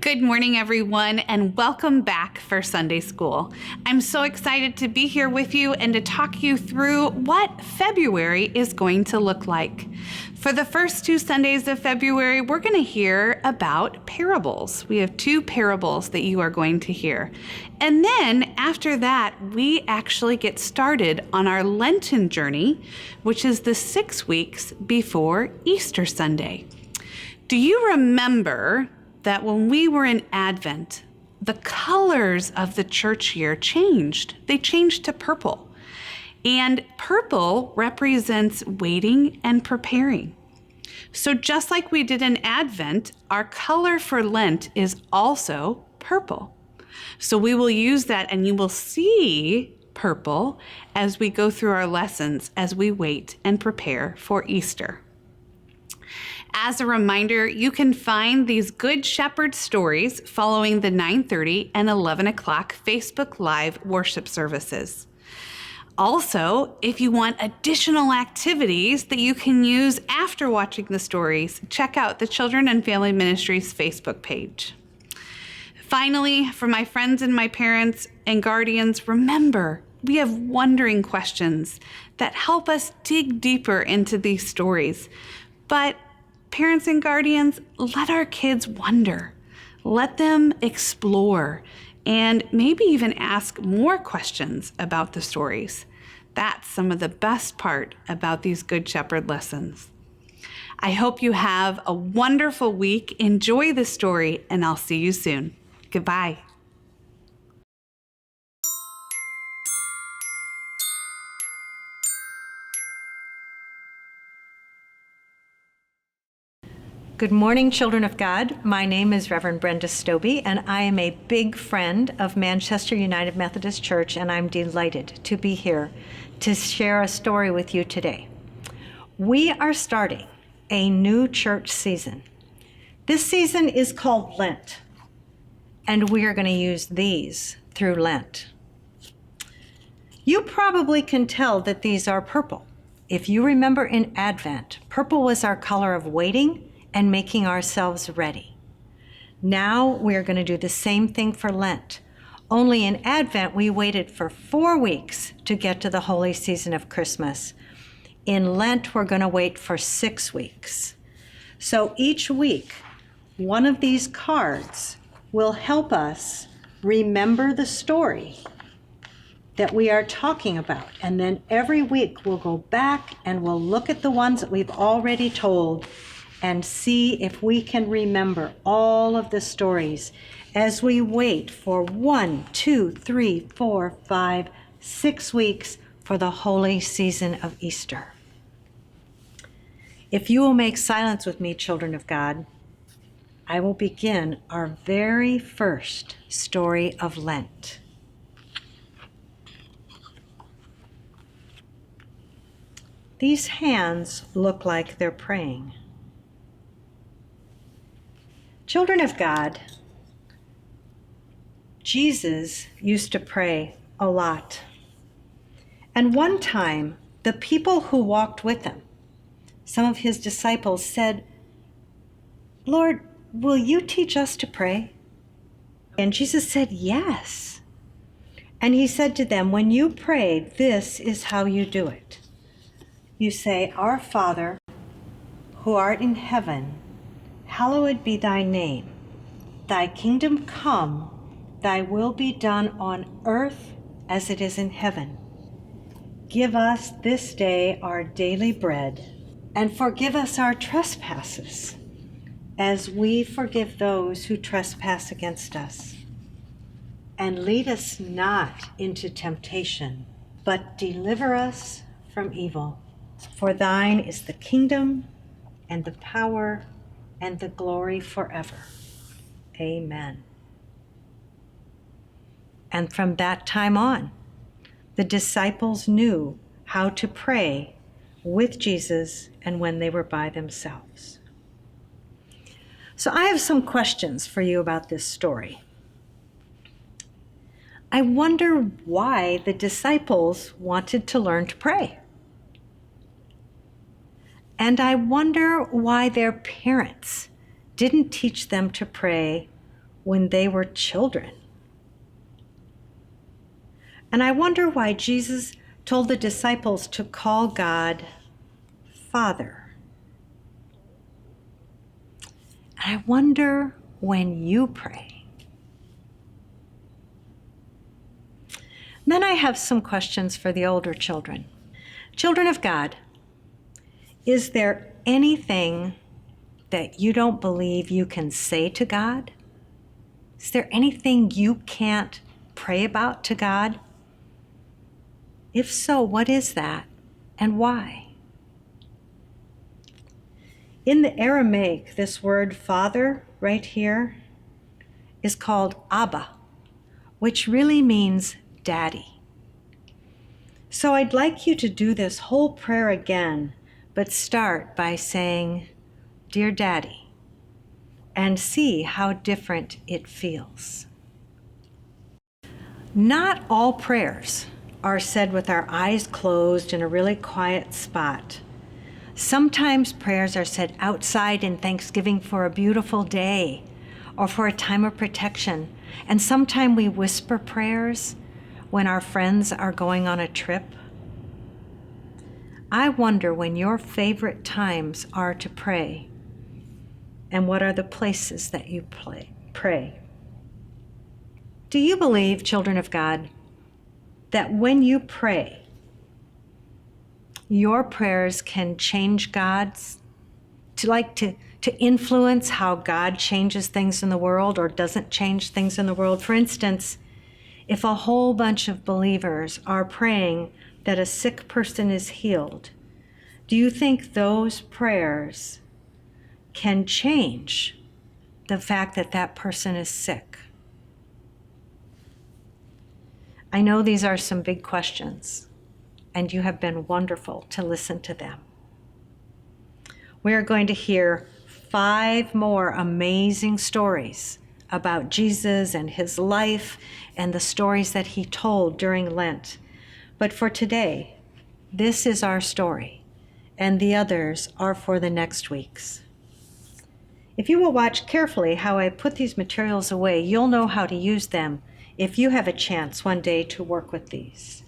Good morning, everyone, and welcome back for Sunday School. I'm so excited to be here with you and to talk you through what February is going to look like. For the first 2 Sundays of February, we're going to hear about parables. We have 2 parables that you are going to hear. And then after that, we actually get started on our Lenten journey, which is the 6 weeks before Easter Sunday. Do you remember that when we were in Advent, the colors of the church year changed? They changed to purple. And purple represents waiting and preparing. So just like we did in Advent, our color for Lent is also purple. So we will use that, and you will see purple as we go through our lessons as we wait and prepare for Easter. As a reminder, you can find these Good Shepherd stories following the 9:30 and 11 o'clock Facebook Live worship services. Also, if you want additional activities that you can use after watching the stories, check out the Children and Family Ministries Facebook page. Finally, for my friends and my parents and guardians, remember, we have wondering questions that help us dig deeper into these stories. But parents and guardians, let our kids wonder. Let them explore and maybe even ask more questions about the stories. That's some of the best part about these Good Shepherd lessons. I hope you have a wonderful week. Enjoy the story, and I'll see you soon. Goodbye. Good morning, children of God. My name is Reverend Brenda Stobie, and I am a big friend of Manchester United Methodist Church, and I'm delighted to be here to share a story with you today. We are starting a new church season. This season is called Lent, and we are going to use these through Lent. You probably can tell that these are purple. If you remember in Advent, purple was our color of waiting and making ourselves ready. Now we're going to do the same thing for Lent. Only in Advent, we waited for 4 weeks to get to the holy season of Christmas. In Lent, we're going to wait for 6 weeks. So each week, one of these cards will help us remember the story that we are talking about. And then every week, we'll go back and we'll look at the ones that we've already told and see if we can remember all of the stories as we wait for 1, 2, 3, 4, 5, 6 weeks for the holy season of Easter. If you will make silence with me, children of God, I will begin our very first story of Lent. These hands look like they're praying. Children of God, Jesus used to pray a lot. And one time, the people who walked with him, some of his disciples, said, "Lord, will you teach us to pray?" And Jesus said, "Yes." And he said to them, "When you pray, this is how you do it. You say, 'Our Father, who art in heaven, hallowed be thy name. Thy kingdom come, thy will be done on earth as it is in heaven. Give us this day our daily bread, and forgive us our trespasses, as we forgive those who trespass against us. And lead us not into temptation, but deliver us from evil. For thine is the kingdom, and the power, and the glory forever. Amen." And from that time on, the disciples knew how to pray with Jesus and when they were by themselves. So I have some questions for you about this story. I wonder why the disciples wanted to learn to pray. And I wonder why their parents didn't teach them to pray when they were children. And I wonder why Jesus told the disciples to call God Father. And I wonder when you pray. Then I have some questions for the older children. Children of God, is there anything that you don't believe you can say to God? Is there anything you can't pray about to God? If so, what is that and why? In the Aramaic, this word father right here is called Abba, which really means daddy. So I'd like you to do this whole prayer again, but start by saying, Dear Daddy, and see how different it feels. Not all prayers are said with our eyes closed in a really quiet spot. Sometimes prayers are said outside in thanksgiving for a beautiful day or for a time of protection. And sometimes we whisper prayers when our friends are going on a trip. I wonder when your favorite times are to pray, and what are the places that you pray. Do you believe, children of God, that when you pray, your prayers can change God's, to influence how God changes things in the world or doesn't change things in the world? For instance, if a whole bunch of believers are praying that a sick person is healed, do you think those prayers can change the fact that that person is sick? I know these are some big questions, and you have been wonderful to listen to them. We are going to hear 5 more amazing stories about Jesus and his life and the stories that he told during Lent. But for today, this is our story, and the others are for the next weeks. If you will watch carefully how I put these materials away, you'll know how to use them if you have a chance one day to work with these.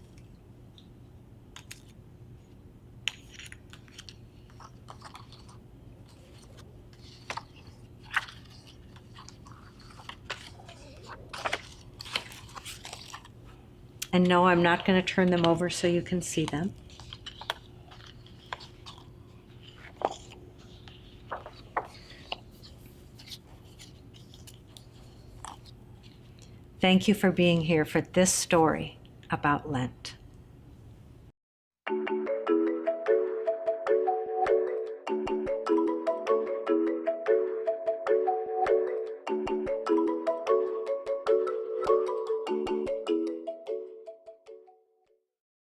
And no, I'm not going to turn them over so you can see them. Thank you for being here for this story about Lent.